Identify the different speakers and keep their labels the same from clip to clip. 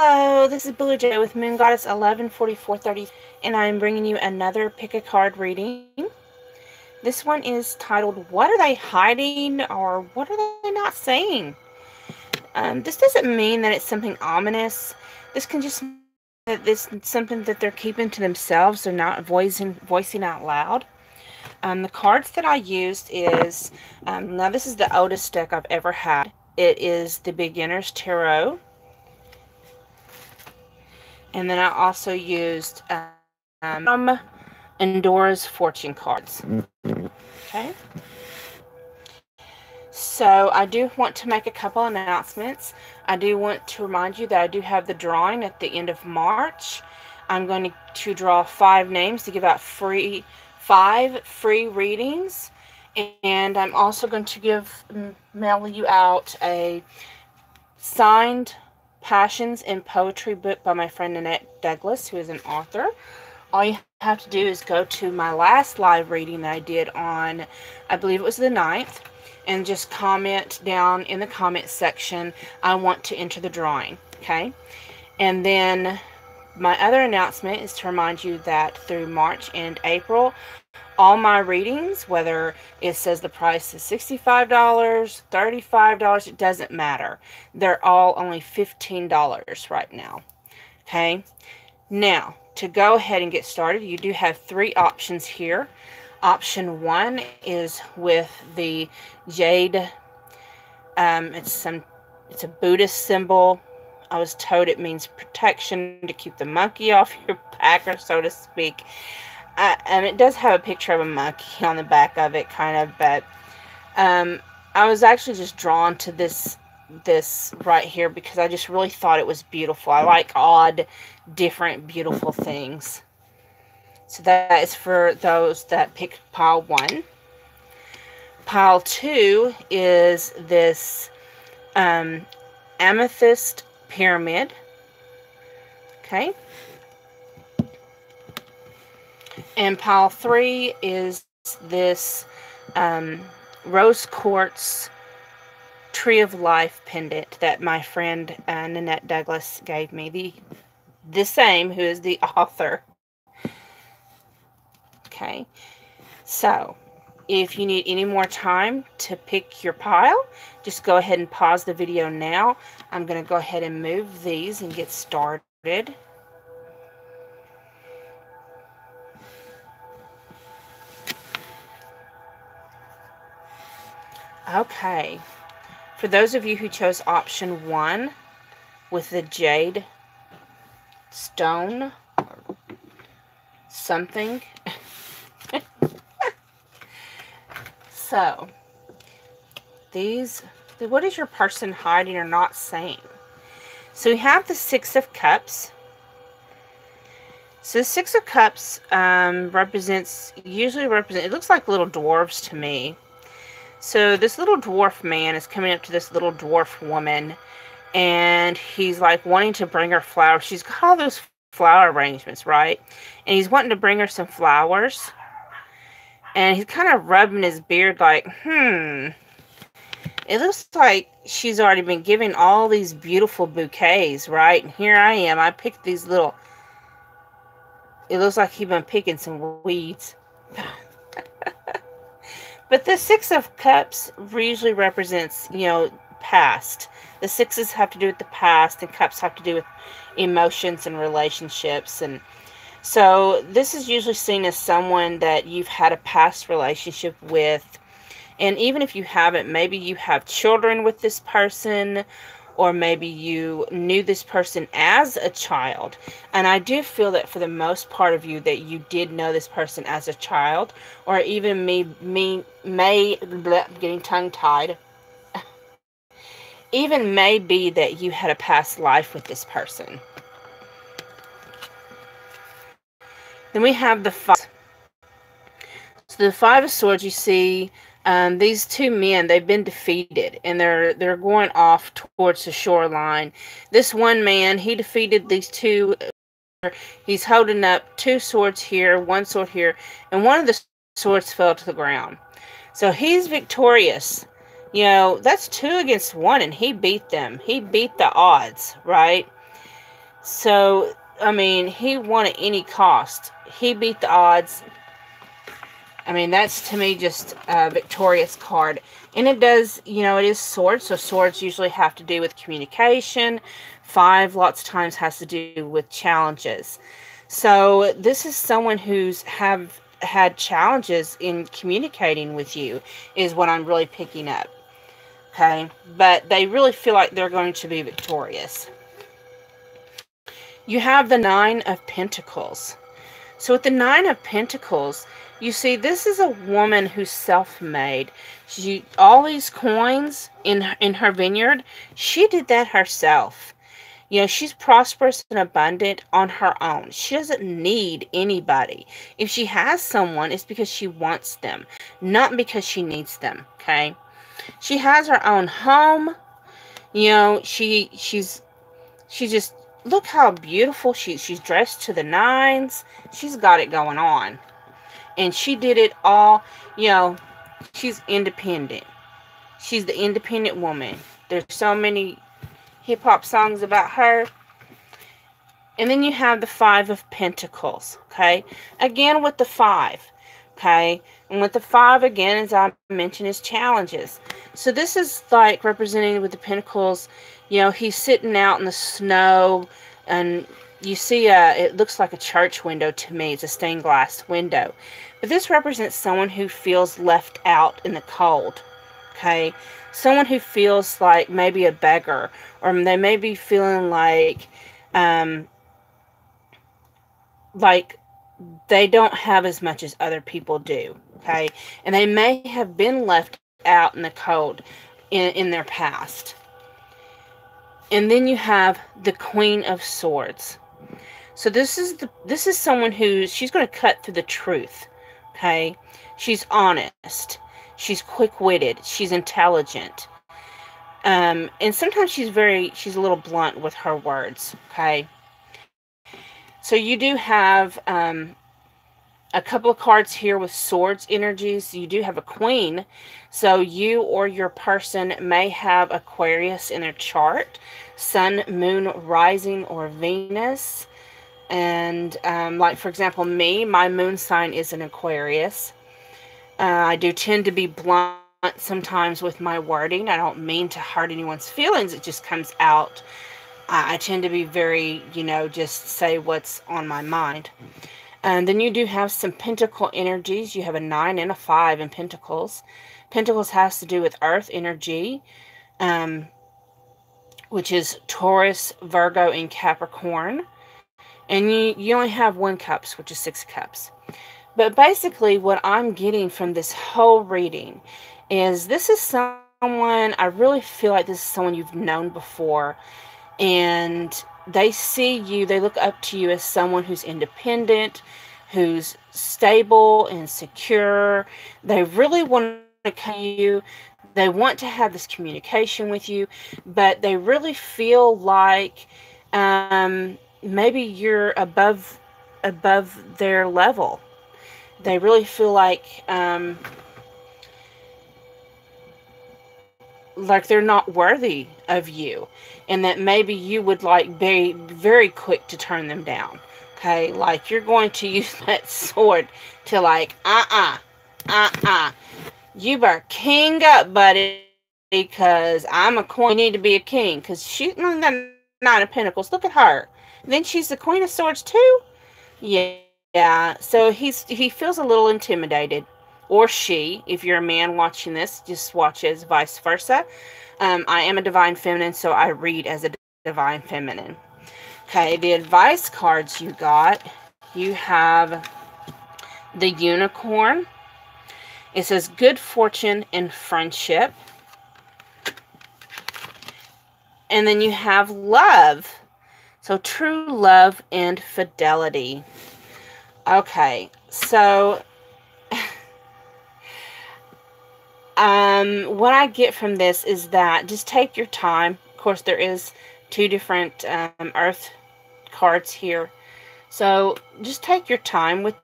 Speaker 1: Hello, this is Blue Jay with Moon Goddess 114430, and I'm bringing you another pick a card reading. This one is titled, What Are They Hiding? Or What Are They Not Saying? This doesn't mean that it's something ominous. This can just mean that this is something that they're keeping to themselves. They're not voicing out loud. The cards that I used is, now this is the oldest deck I've ever had. It is the Beginner's Tarot. And then I also used from Endora's Fortune cards. Okay. So I do want to make a couple announcements. I do want to remind you that I do have the drawing at the end of March. I'm going to draw 5 names to give out 5 free readings. And I'm also going to mail you out a signed Passions in Poetry book by my friend Annette Douglas, who is an author. All you have to do is go to my last live reading that I did on, I believe it was the 9th, and just comment down in the comment section, I want to enter the drawing, okay? And then my other announcement is to remind you that through March and April, all my readings, whether it says the price is $65, $35, it doesn't matter. They're all only $15 right now. Okay? Now, to go ahead and get started, you do have 3 options here. Option 1 is with the jade. It's a Buddhist symbol. I was told it means protection, to keep the monkey off your back, or so to speak. It does have a picture of a monkey on the back of it, kind of, but I was actually just drawn to this right here because I just really thought it was beautiful. I like odd, different, beautiful things. So that is for those that pick pile 1. Pile 2 is this amethyst pyramid. Okay. And pile 3 is this rose quartz tree of life pendant that my friend Annette Douglas gave me. The same, who is the author. Okay. So, if you need any more time to pick your pile, just go ahead and pause the video now. I'm going to go ahead and move these and get started. Okay, for those of you who chose option 1 with the jade stone or something, so what is your person hiding or not saying? So we have the 6 of Cups. So the 6 of Cups usually represents, it looks like little dwarves to me. So this little dwarf man is coming up to this little dwarf woman, and he's like wanting to bring her flowers. She's got all those flower arrangements, right? And he's wanting to bring her some flowers. And he's kind of rubbing his beard like, it looks like she's already been given all these beautiful bouquets, right? And here I am. I picked these little, it looks like he's been picking some weeds. But the 6 of Cups usually represents, past. The 6s have to do with the past, and Cups have to do with emotions and relationships. And so this is usually seen as someone that you've had a past relationship with. And even if you haven't, maybe you have children with this person, or maybe you knew this person as a child. And I do feel that for the most part of you that you did know this person as a child, or even getting tongue-tied, even may be that you had a past life with this person. Then we have the 5. So the 5 of Swords, you see, these 2 men, they've been defeated, and they're going off towards the shoreline. This one man, he defeated these 2. He's holding up 2 swords here, 1 sword here, and one of the swords fell to the ground. So he's victorious. That's 2 against 1, and he beat them. He beat the odds, right? So, I mean, he won at any cost. He beat the odds. I mean, that's to me just a victorious card. And it does, you know, it is swords. So swords usually have to do with communication. 5 lots of times has to do with challenges. So this is someone who's have had challenges in communicating with you, is what I'm really picking up. Okay, but they really feel like they're going to be victorious. You have the 9 of Pentacles. So with the 9 of Pentacles, you see this is a woman who's self-made. She, all these coins in her vineyard, she did that herself. You know, she's prosperous and abundant on her own. She doesn't need anybody. If she has someone, it's because she wants them, not because she needs them, okay? She has her own home. You know, she's just, look how beautiful she's dressed to the nines. She's got it going on. And she did it all, you know, she's independent. She's the independent woman. There's so many hip-hop songs about her. And then you have the 5 of Pentacles, okay? Again with the 5, okay? And with the 5, again, as I mentioned, is challenges. So this is like representing with the Pentacles, you know, he's sitting out in the snow, and you see it looks like a church window to me. It's a stained glass window. But this represents someone who feels left out in the cold, okay? Someone who feels like maybe a beggar, or they may be feeling like they don't have as much as other people do, okay? And they may have been left out in the cold in their past. And then you have the Queen of Swords. So this is someone who, she's going to cut through the truth, okay? She's honest. She's quick-witted. She's intelligent. And sometimes she's a little blunt with her words, okay? So you do have a couple of cards here with swords energies. You do have a queen. So you or your person may have Aquarius in their chart. Sun, moon, rising, or Venus. And like, for example, me, my moon sign is an Aquarius. I do tend to be blunt sometimes with my wording. I don't mean to hurt anyone's feelings. It just comes out. I tend to be very, you know, just say what's on my mind. And then you do have some pentacle energies. You have a 9 and a 5 in Pentacles. Pentacles has to do with earth energy, which is Taurus, Virgo, and Capricorn. And you only have 1 cups, which is 6 cups. But basically what I'm getting from this whole reading is this is someone, I really feel like this is someone you've known before. And they see you, they look up to you as someone who's independent, who's stable and secure. They really want to come to you. They want to have this communication with you, but they really feel like maybe you're above their level. They really feel like they're not worthy of you, and that maybe you would like be very quick to turn them down, okay? Like you're going to use that sword to like, you better king up, buddy, because I'm a queen. You need to be a king, because she's not that 9 of Pentacles. Look at her. Then she's the Queen of Swords too. Yeah. So he feels a little intimidated. Or she, if you're a man watching this, just watch as vice versa. I am a divine feminine, so I read as a divine feminine. Okay, the advice cards you got, you have the Unicorn. It says good fortune and friendship. And then you have love. So true love and fidelity. Okay, so what I get from this is that just take your time. Of course, there is 2 different earth cards here. So just take your time with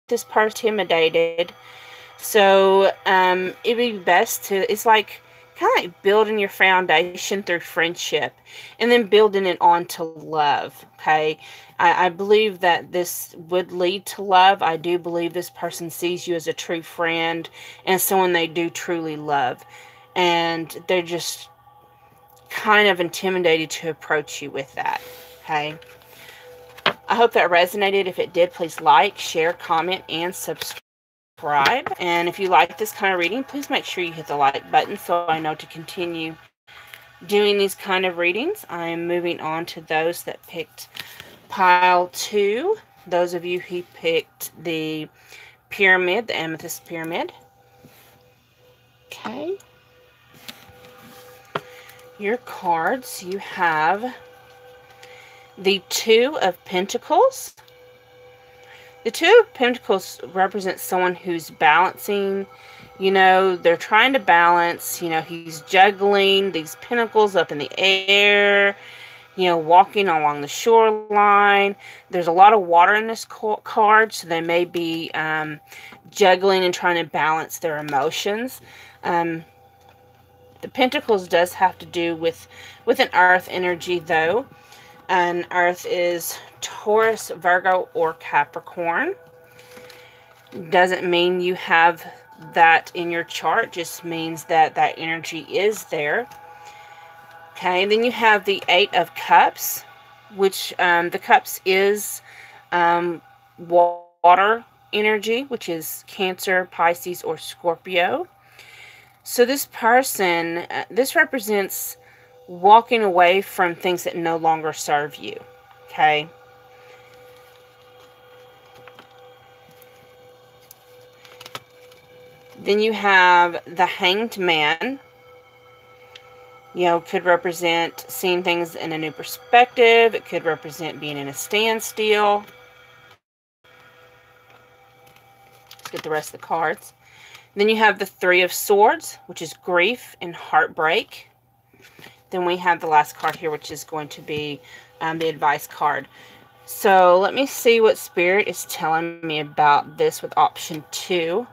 Speaker 1: this person intimidated. So it'd be best to, it's like kind of like building your foundation through friendship and then building it on to love. Okay. I believe that this would lead to love. I do believe this person sees you as a true friend and someone they do truly love. And they're just kind of intimidated to approach you with that. Okay. I hope that resonated. If it did, please like, share, comment, and subscribe. And if you like this kind of reading, please make sure you hit the like button so I know to continue doing these kind of readings. I'm moving on to those that picked pile 2. Those of you who picked the pyramid, the amethyst pyramid. Okay. Your cards, you have the 2 of Pentacles. The 2 of Pentacles represents someone who's balancing. You know, they're trying to balance. You know, he's juggling these pentacles up in the air. You know, walking along the shoreline. There's a lot of water in this card, so they may be juggling and trying to balance their emotions. The Pentacles does have to do with an earth energy, though. And earth is Taurus, Virgo, or Capricorn. Doesn't mean you have that in your chart. Just means that that energy is there. Okay, then you have the 8 of Cups, which the Cups is water energy, which is Cancer, Pisces, or Scorpio. So this person, this represents walking away from things that no longer serve you. Okay. Then you have the Hanged Man. You know, could represent seeing things in a new perspective. It could represent being in a standstill. Let's get the rest of the cards. Then you have the 3 of Swords, which is grief and heartbreak. Then we have the last card here, which is going to be the advice card. So let me see what Spirit is telling me about this with option 2.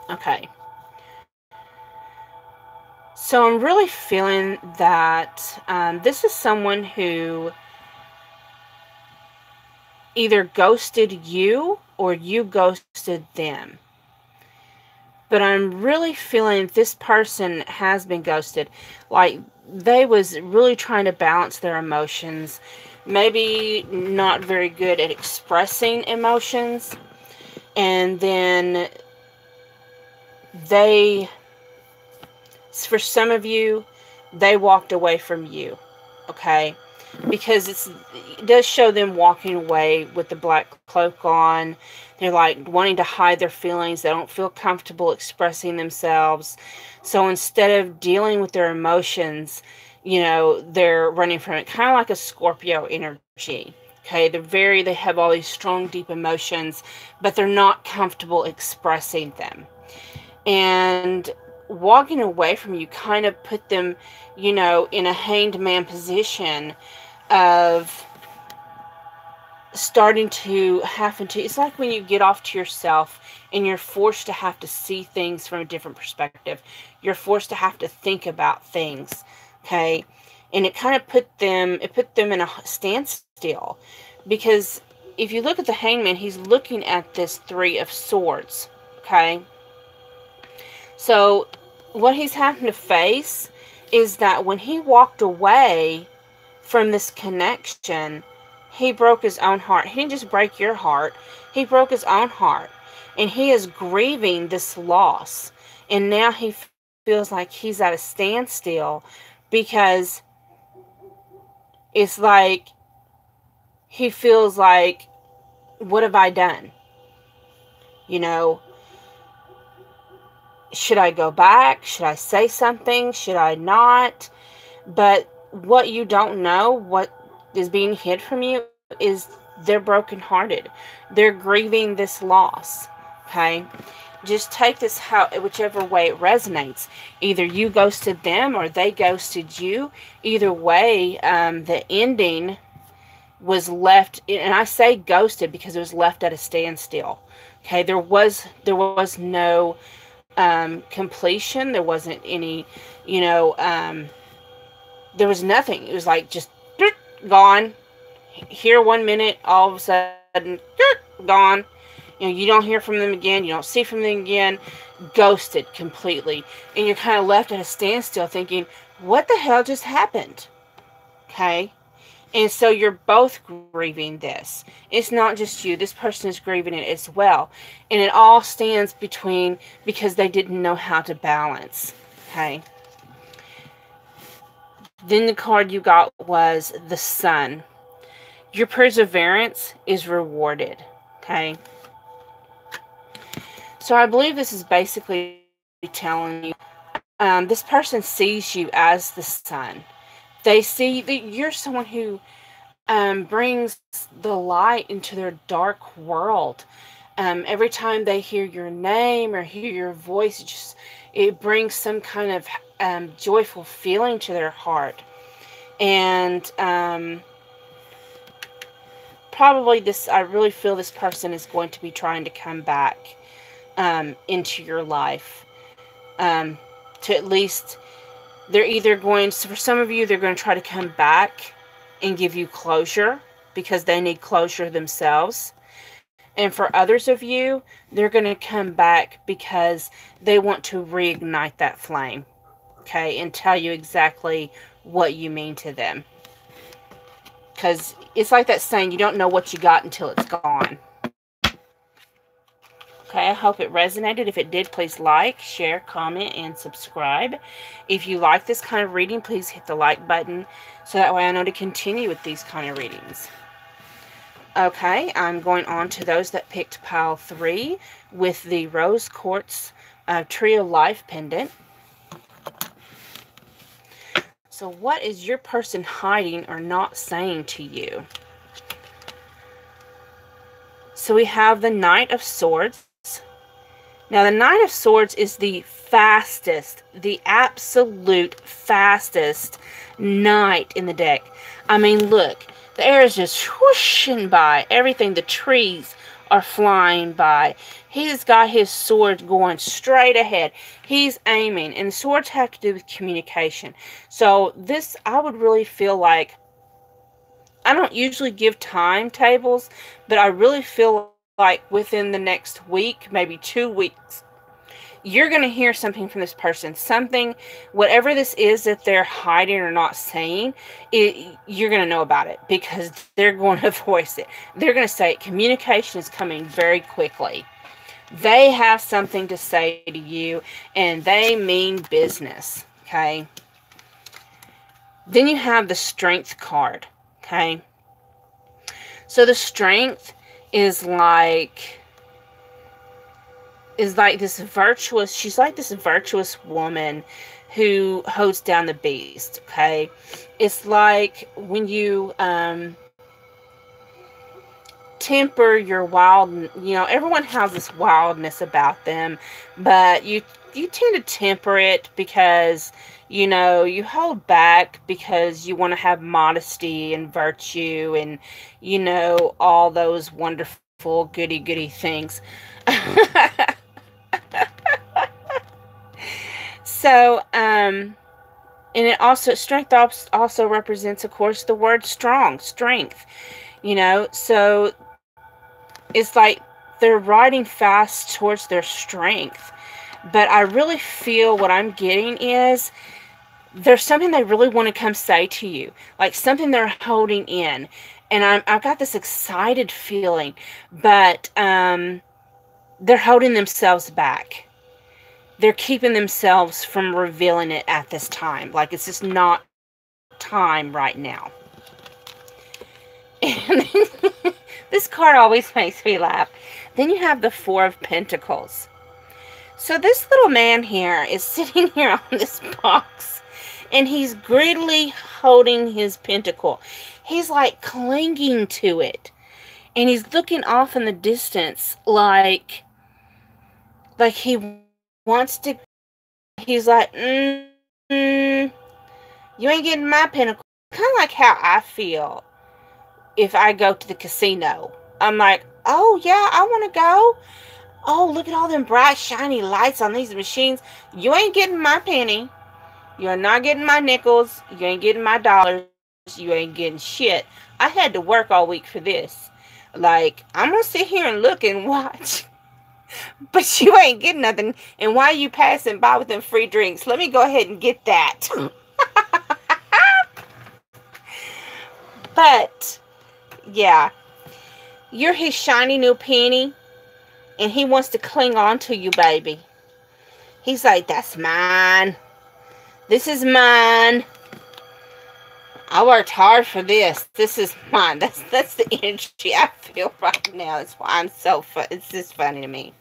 Speaker 1: Okay. So I'm really feeling that this is someone who either ghosted you or you ghosted them. But I'm really feeling this person has been ghosted. Like they was really trying to balance their emotions. Maybe not very good at expressing emotions. And then for some of you, they walked away from you. Okay? Because it does show them walking away with the black cloak on. They're like wanting to hide their feelings. They don't feel comfortable expressing themselves. So instead of dealing with their emotions, you know, they're running from it. Kind of like a Scorpio energy. Okay, they have all these strong, deep emotions, but they're not comfortable expressing them. And walking away from you kind of put them, you know, in a hanged man position of starting to it's like when you get off to yourself and you're forced to have to see things from a different perspective. You're forced to have to think about things, okay? And it kind of put them in a standstill, because if you look at the hangman, he's looking at this 3 of Swords, okay? So what he's having to face is that when he walked away from this connection, he broke his own heart. He didn't just break your heart. He broke his own heart. And he is grieving this loss. And now he feels like he's at a standstill, because it's like he feels like, what have I done? You know, should I go back? Should I say something? Should I not? But what you don't know, what is being hid from you, is they're brokenhearted. They're grieving this loss. Okay? Just take this whichever way it resonates. Either you ghosted them or they ghosted you. Either way, the ending was left, and I say ghosted because it was left at a standstill. Okay, there was no completion. There wasn't any, you know, there was nothing. It was like just gone. Here 1 minute, all of a sudden, gone. You don't hear from them again. You don't see from them again. Ghosted completely. And you're kind of left at a standstill thinking, what the hell just happened? Okay? And so you're both grieving this. It's not just you. This person is grieving it as well. And it all stands between because they didn't know how to balance. Okay? Then the card you got was the Sun. Your perseverance is rewarded. Okay? So I believe this is basically telling you this person sees you as the sun. They see that you're someone who brings the light into their dark world. Every time they hear your name or hear your voice, it brings some kind of joyful feeling to their heart. And probably I really feel this person is going to be trying to come back into your life. To at least, they're either going, so for some of you, they're going to try to come back and give you closure because they need closure themselves. And for others of you, they're going to come back because they want to reignite that flame. Okay, and tell you exactly what you mean to them. Because it's like that saying, you don't know what you got until it's gone. Okay, I hope it resonated. If it did, please like, share, comment, and subscribe. If you like this kind of reading, please hit the like button so that way I know to continue with these kind of readings. Okay, I'm going on to those that picked pile 3 with the Rose Quartz Tree of Life pendant. So what is your person hiding or not saying to you? So we have the Knight of Swords. Now, the Knight of Swords is the fastest, the absolute fastest knight in the deck. I mean, look, the air is just whooshing by. Everything, the trees are flying by. He's got his sword going straight ahead. He's aiming, and swords have to do with communication. So this, I would really feel like, I don't usually give timetables, but I really feel like within the next week, maybe 2 weeks, you're going to hear something from this person. Something, whatever this is that they're hiding or not saying, you're going to know about it because they're going to voice it. They're going to say it. Communication is coming very quickly. They have something to say to you, and they mean business, okay? Then you have the Strength card, okay? So the Strength is like this virtuous, she's like this virtuous woman who holds down the beast, okay? It's like when you temper your wild, everyone has this wildness about them, but you tend to temper it because, you hold back because you want to have modesty and virtue and, all those wonderful goody things. So, and it also, strength also represents, of course, the word strength, so it's like they're riding fast towards their strength. But I really feel what I'm getting is there's something they really want to come say to you, like something they're holding in. And I've got this excited feeling, but they're holding themselves back. They're keeping themselves from revealing it at this time. Like, it's just not time right now. And this card always makes me laugh. Then you have the Four of Pentacles. So this little man here is sitting here on this box, and he's greedily holding his pentacle. He's like clinging to it, and he's looking off in the distance like he wants to. He's like, you ain't getting my pentacle. Kind of like how I feel if I go to the casino. I'm like, oh yeah, I want to go. oh, look at all them bright, shiny lights on these machines. You ain't getting my penny. You're not getting my nickels. You ain't getting my dollars. You ain't getting shit. I had to work all week for this. Like, I'm going to sit here and look and watch. But you ain't getting nothing. And why are you passing by with them free drinks? Let me go ahead and get that. But, yeah. You're his shiny new penny. And he wants to cling on to you, baby. He's like, that's mine. This is mine. I worked hard for this. This is mine. That's the energy I feel right now. That's why I'm so fun. It's just funny to me.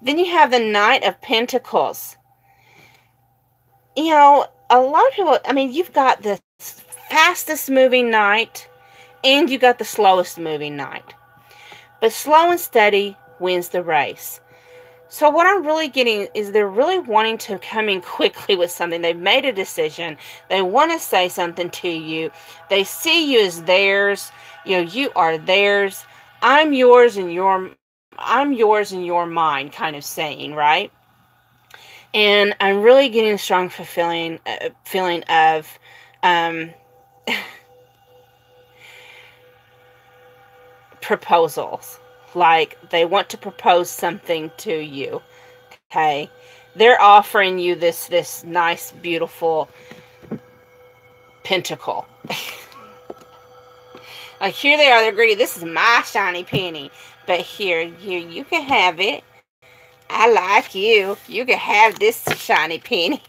Speaker 1: Then you have the Knight of Pentacles. You know, a lot of people, I mean, you've got the fastest moving knight and you got the slowest moving knight. But slow and steady wins the race. So what I'm really getting is they're really wanting to come in quickly with something. They've made a decision. They want to say something to you. They see you as theirs. You know, you are theirs. I'm yours and you're mine kind of saying, right? And I'm really getting a strong feeling of proposals. Like, they want to propose something to you. Okay? They're offering you this nice, beautiful pentacle. Like, here they are, they're greedy. This is my shiny penny. But here, you can have it. I like you. You can have this shiny penny.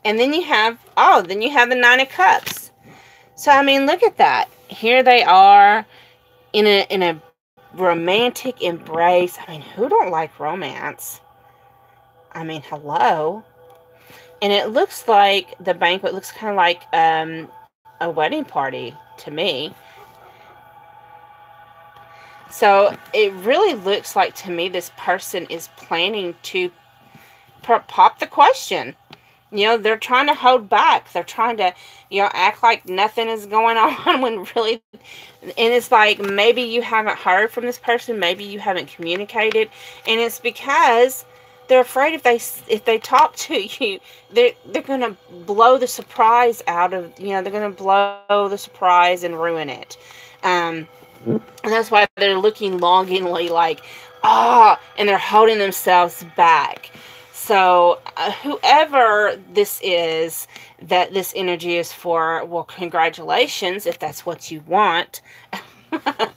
Speaker 1: And then you have, the Nine of Cups. So, I mean, look at that. Here they are in a romantic embrace. I mean, who don't like romance? I mean, hello. And it looks like the banquet looks kind of like a wedding party to me. So it really looks like to me this person is planning to pop the question. You know, they're trying to hold back. They're trying to, act like nothing is going on when really, and it's like maybe you haven't heard from this person, maybe you haven't communicated, and it's because they're afraid if they talk to you, they're going to blow the surprise out of, they're going to blow the surprise and ruin it. And that's why they're looking longingly like, and they're holding themselves back. So, whoever this is that this energy is for, well, congratulations if that's what you want. But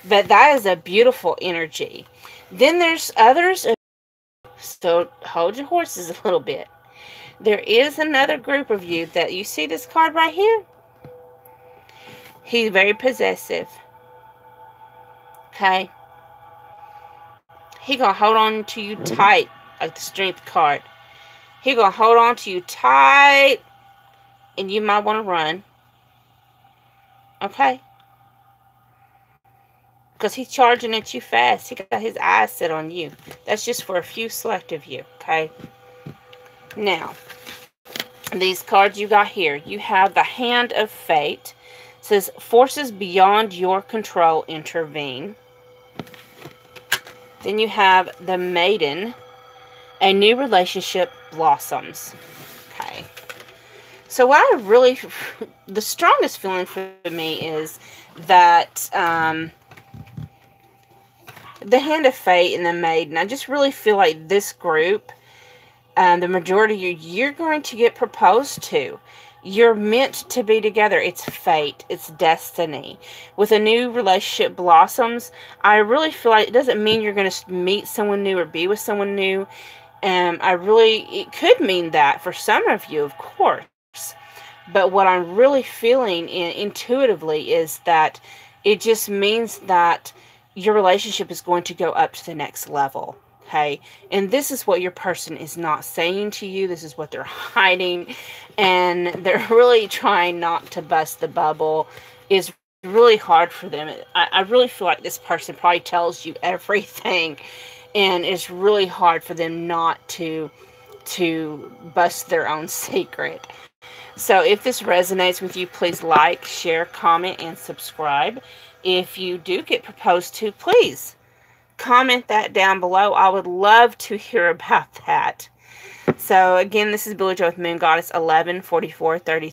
Speaker 1: that is a beautiful energy. Then there's others. So, hold your horses a little bit. There is another group of you that you see this card right here. He's very possessive. Okay? He gonna hold on to you tight. Like the Strength card. He gonna hold on to you tight. And you might want to run. Okay? Because he's charging at you fast. He got his eyes set on you. That's just for a few select of you. Okay? Now, these cards you got here. You have the Hand of Fate. It says, forces beyond your control intervene. Then you have the Maiden. A new relationship blossoms. Okay. So what I really, the strongest feeling for me is that the Hand of Fate and the Maiden, I just really feel like this group, the majority of you, you're going to get proposed to. You're meant to be together. It's fate. It's destiny. With a new relationship blossoms, I really feel like it doesn't mean you're going to meet someone new or be with someone new. It could mean that for some of you, of course. But what I'm really feeling intuitively is that it just means that your relationship is going to go up to the next level. Okay? And this is what your person is not saying to you. This is what they're hiding. And they're really trying not to bust the bubble. It's really hard for them. I really feel like this person probably tells you everything. And it's really hard for them not to bust their own secret. So if this resonates with you, please like, share, comment, and subscribe. If you do get proposed to, please comment that down below. I would love to hear about that. So again, this is Billy Joe with Moon Goddess 114433.